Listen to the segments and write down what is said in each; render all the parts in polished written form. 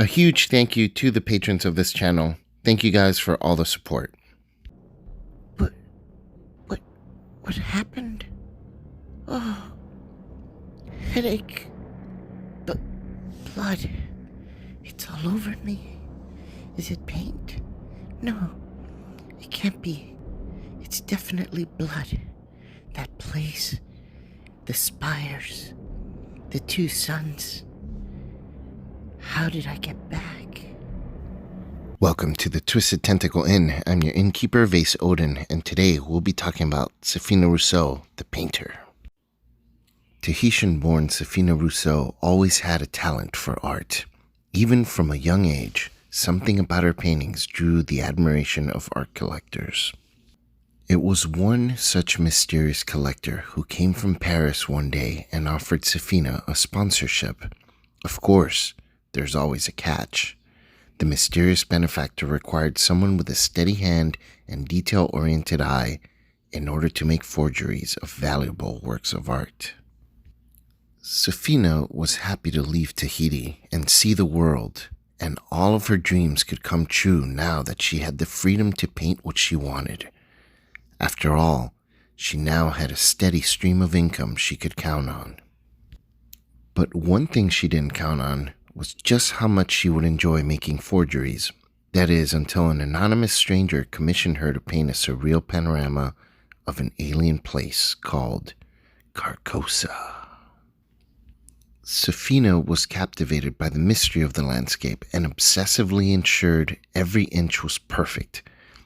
A huge thank you to the patrons of this channel. Thank you guys for all the support. What, what, what happened? Oh, headache. Blood. It's all over me. Is it paint? No, it can't be. It's definitely blood. That place, the spires, the two suns. How did I get back? Welcome to the Twisted Tentacle Inn. I'm your innkeeper, Vase Odin, and today we'll be talking about Sefina Rousseau, the painter. Tahitian-born Sefina Rousseau always had a talent for art. Even from a young age, something about her paintings drew the admiration of art collectors. It was one such mysterious collector who came from Paris one day and offered Sefina a sponsorship. Of course, there's always a catch. The mysterious benefactor required someone with a steady hand and detail-oriented eye in order to make forgeries of valuable works of art. Sefina was happy to leave Tahiti and see the world, and all of her dreams could come true now that she had the freedom to paint what she wanted. After all, she now had a steady stream of income she could count on. But one thing she didn't count on was just how much she would enjoy making forgeries. That is, until an anonymous stranger commissioned her to paint a surreal panorama of an alien place called Carcosa. Sefina was captivated by the mystery of the landscape and obsessively ensured every inch was perfect.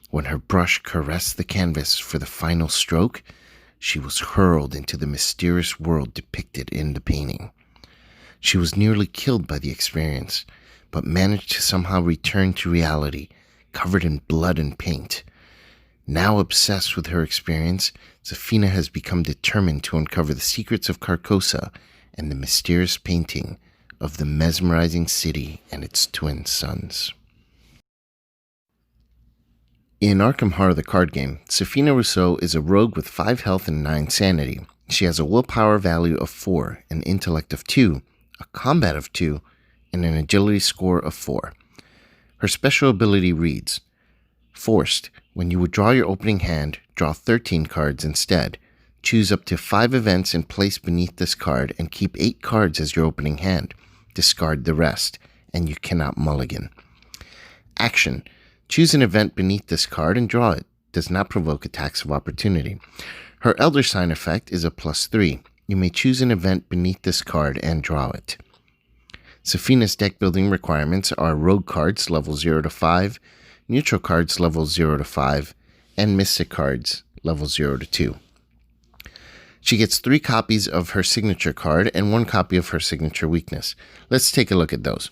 When her brush caressed the canvas for the final stroke, she was hurled into the mysterious world depicted in the painting. She was nearly killed by the experience, but managed to somehow return to reality, covered in blood and paint. Now obsessed with her experience, Sefina has become determined to uncover the secrets of Carcosa and the mysterious painting of the mesmerizing city and its twin suns. In Arkham Horror the card game, Sefina Rousseau is a rogue with 5 health and 9 sanity. She has a willpower value of 4, an intellect of 2, a combat of 2, and an agility score of 4. Her special ability reads, Forced, when you withdraw your opening hand, draw 13 cards instead. Choose up to 5 events and place beneath this card and keep 8 cards as your opening hand. Discard the rest, and you cannot mulligan. Action. Choose an event beneath this card and draw it. Does not provoke attacks of opportunity. Her Elder Sign effect is a +3. You may choose an event beneath this card and draw it. Sefina's deck building requirements are Rogue cards level 0 to 5, Neutral cards level 0 to 5, and Mystic cards level 0 to 2. She gets 3 copies of her signature card and 1 copy of her signature weakness. Let's take a look at those.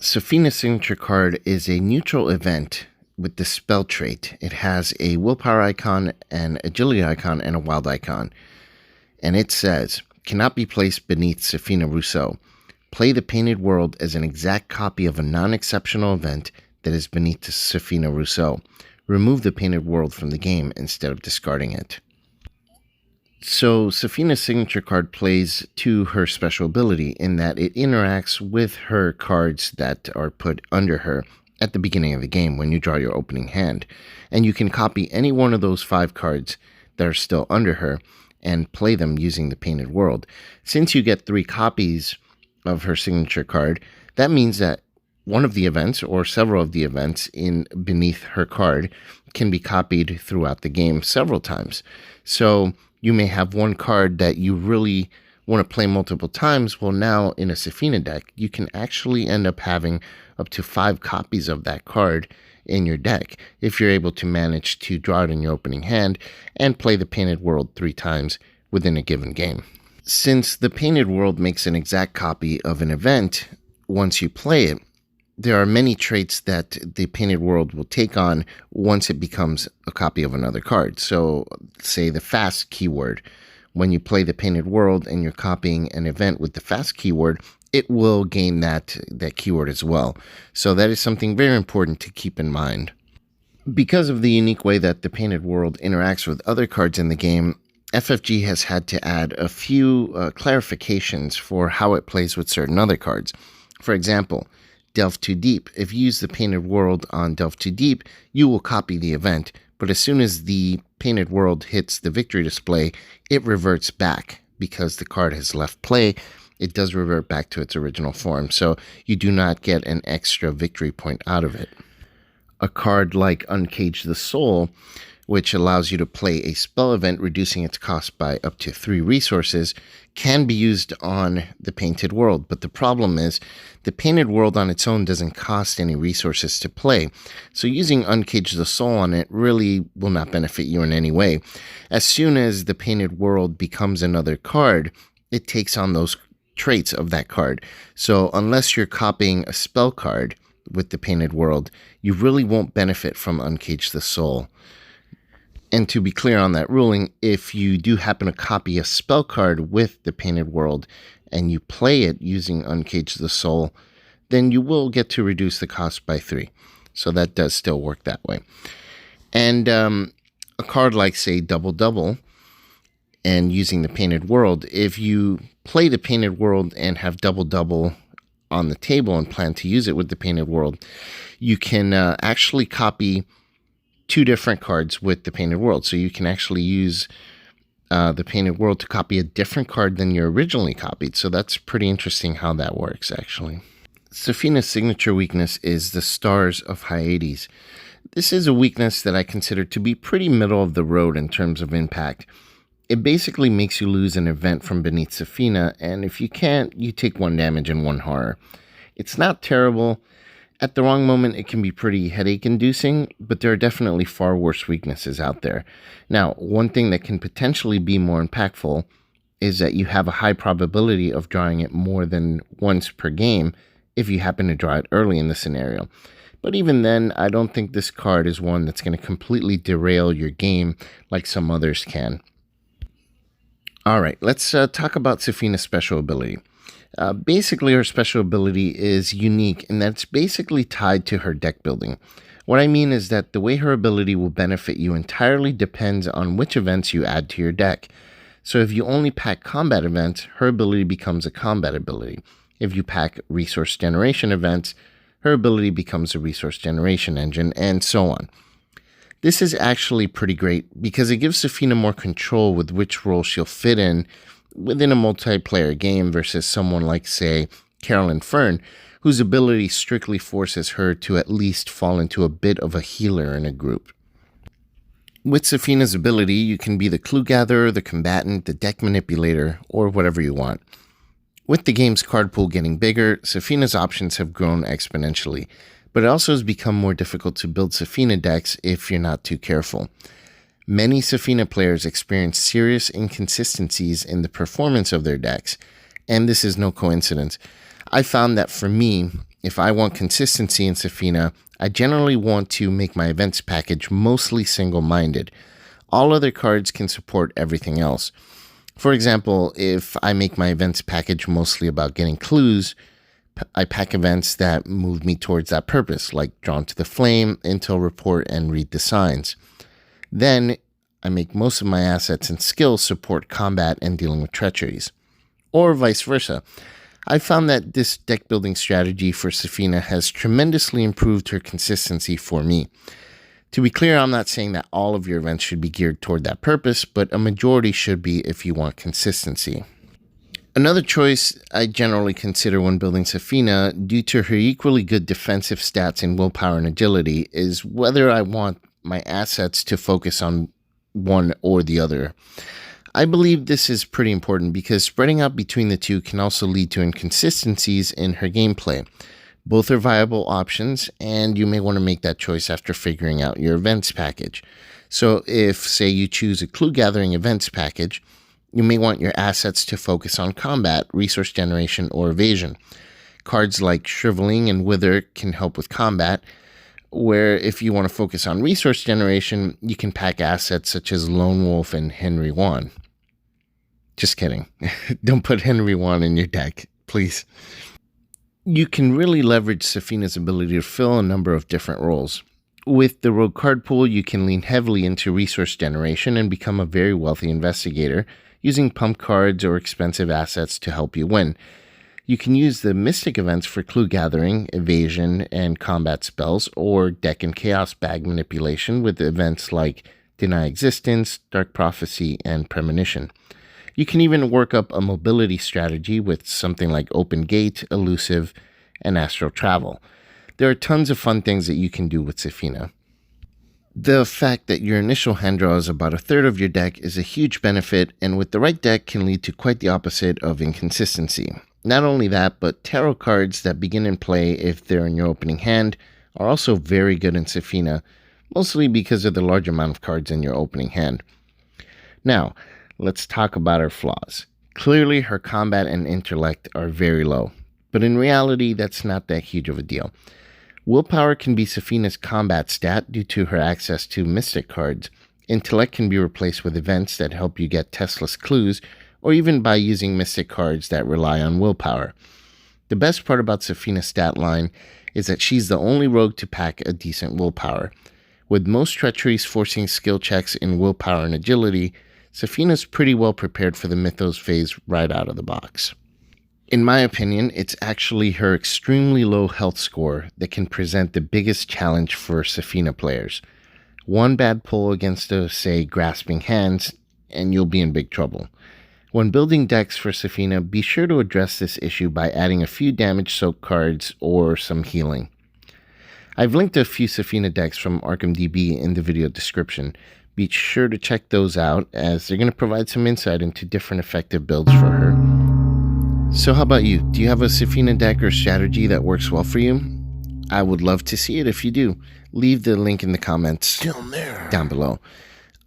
Sefina's signature card is a neutral event with the spell trait. It has a willpower icon, an agility icon, and a wild icon. And it says, cannot be placed beneath Sefina Rousseau. Play the painted world as an exact copy of a non-exceptional event that is beneath Sefina Rousseau. Remove the painted world from the game instead of discarding it. So Sefina's signature card plays to her special ability in that it interacts with her cards that are put under her at the beginning of the game when you draw your opening hand. And you can copy any one of those 5 cards that are still under her and play them using the painted world. Since you get 3 copies of her signature card, that means that one of the events or several of the events in beneath her card can be copied throughout the game several times. So you may have one card that you really want to play multiple times. Well, now in a Sefina deck, you can actually end up having up to 5 copies of that card in your deck if you're able to manage to draw it in your opening hand and play the painted world 3 times within a given game. Since the painted world makes an exact copy of an event once you play it, there are many traits that the painted world will take on once it becomes a copy of another card. So, say the fast keyword. When you play the painted world and you're copying an event with the fast keyword, it will gain that keyword as well. So that is something very important to keep in mind. Because of the unique way that the painted world interacts with other cards in the game, FFG has had to add a few clarifications for how it plays with certain other cards. For example, Delve Too Deep. If you use the Painted World on Delve Too Deep, you will copy the event, but as soon as the Painted World hits the victory display, it reverts back because the card has left play. It does revert back to its original form, so you do not get an extra victory point out of it. A card like Uncage the Soul, which allows you to play a spell event reducing its cost by up to 3 resources, can be used on the Painted World. But the problem is, the Painted World on its own doesn't cost any resources to play. So using Uncage the Soul on it really will not benefit you in any way. As soon as the Painted World becomes another card, it takes on those traits of that card. So unless you're copying a spell card with the Painted World, you really won't benefit from Uncage the Soul. And to be clear on that ruling, if you do happen to copy a spell card with the Painted World and you play it using Uncage the Soul, then you will get to reduce the cost by 3. So that does still work that way. And a card like, say, Double Double, and using the Painted World, if you play the Painted World and have Double Double on the table and plan to use it with the Painted World, you can actually copy 2 different cards with the Painted World. So you can actually use the Painted World to copy a different card than you originally copied. So that's pretty interesting how that works, actually. Sefina's signature weakness is the Stars of Hyades. This is a weakness that I consider to be pretty middle of the road in terms of impact. It basically makes you lose an event from beneath Sefina, and if you can't, you take 1 damage and 1 horror. It's not terrible. At the wrong moment, it can be pretty headache-inducing, but there are definitely far worse weaknesses out there. Now, one thing that can potentially be more impactful is that you have a high probability of drawing it more than once per game if you happen to draw it early in the scenario. But even then, I don't think this card is one that's going to completely derail your game like some others can. Alright, let's talk about Sefina's special ability. Basically, her special ability is unique, and that's basically tied to her deck building. What I mean is that the way her ability will benefit you entirely depends on which events you add to your deck. So if you only pack combat events, her ability becomes a combat ability. If you pack resource generation events, her ability becomes a resource generation engine, and so on. This is actually pretty great because it gives Sefina more control with which role she'll fit in within a multiplayer game versus someone like, say, Carolyn Fern, whose ability strictly forces her to at least fall into a bit of a healer in a group. With Sefina's ability, you can be the clue gatherer, the combatant, the deck manipulator, or whatever you want. With the game's card pool getting bigger, Sefina's options have grown exponentially, but it also has become more difficult to build Sefina decks if you're not too careful. Many Sefina players experience serious inconsistencies in the performance of their decks, and this is no coincidence. I found that for me, if I want consistency in Sefina, I generally want to make my events package mostly single-minded. All other cards can support everything else. For example, if I make my events package mostly about getting clues, I pack events that move me towards that purpose, like Drawn to the Flame, Intel Report, and Read the Signs. Then, I make most of my assets and skills support combat and dealing with treacheries. Or vice versa. I found that this deck building strategy for Sefina has tremendously improved her consistency for me. To be clear, I'm not saying that all of your events should be geared toward that purpose, but a majority should be if you want consistency. Another choice I generally consider when building Sefina, due to her equally good defensive stats in willpower and agility, is whether I want my assets to focus on one or the other. I believe this is pretty important because spreading out between the two can also lead to inconsistencies in her gameplay. Both are viable options, and you may want to make that choice after figuring out your events package. So if, say, you choose a clue gathering events package, you may want your assets to focus on combat, resource generation, or evasion. Cards like Shriveling and Wither can help with combat, where if you want to focus on resource generation, you can pack assets such as Lone Wolf and Henry Wan. Just kidding. Don't put Henry Wan in your deck, please. You can really leverage Sefina's ability to fill a number of different roles. With the rogue card pool, you can lean heavily into resource generation and become a very wealthy investigator, using pump cards or expensive assets to help you win. You can use the Mystic events for clue gathering, evasion, and combat spells, or deck and chaos bag manipulation with events like Deny Existence, Dark Prophecy, and Premonition. You can even work up a mobility strategy with something like Open Gate, Elusive, and Astral Travel. There are tons of fun things that you can do with Sefina. The fact that your initial hand draw is about a third of your deck is a huge benefit, and with the right deck can lead to quite the opposite of inconsistency. Not only that, but tarot cards that begin in play if they're in your opening hand are also very good in Sefina, mostly because of the large amount of cards in your opening hand. Now, let's talk about her flaws. Clearly, her combat and intellect are very low, but in reality, that's not that huge of a deal. Willpower can be Sefina's combat stat due to her access to Mystic cards. Intellect can be replaced with events that help you get testless clues, or even by using Mystic cards that rely on willpower. The best part about Sefina's stat line is that she's the only rogue to pack a decent willpower. With most treacheries forcing skill checks in willpower and agility, Sefina's pretty well prepared for the Mythos phase right out of the box. In my opinion, it's actually her extremely low health score that can present the biggest challenge for Sefina players. One bad pull against say, grasping hands, and you'll be in big trouble. When building decks for Sefina, be sure to address this issue by adding a few damage soak cards or some healing. I've linked a few Sefina decks from Arkham DB in the video description. Be sure to check those out, as they're going to provide some insight into different effective builds for her. So how about you? Do you have a Sefina deck or strategy that works well for you? I would love to see it if you do. Leave the link in the comments down below.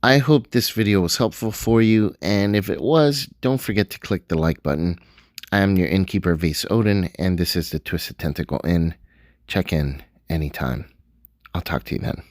I hope this video was helpful for you, and if it was, don't forget to click the like button. I am your Innkeeper Vase Odin, and this is the Twisted Tentacle Inn. Check in anytime. I'll talk to you then.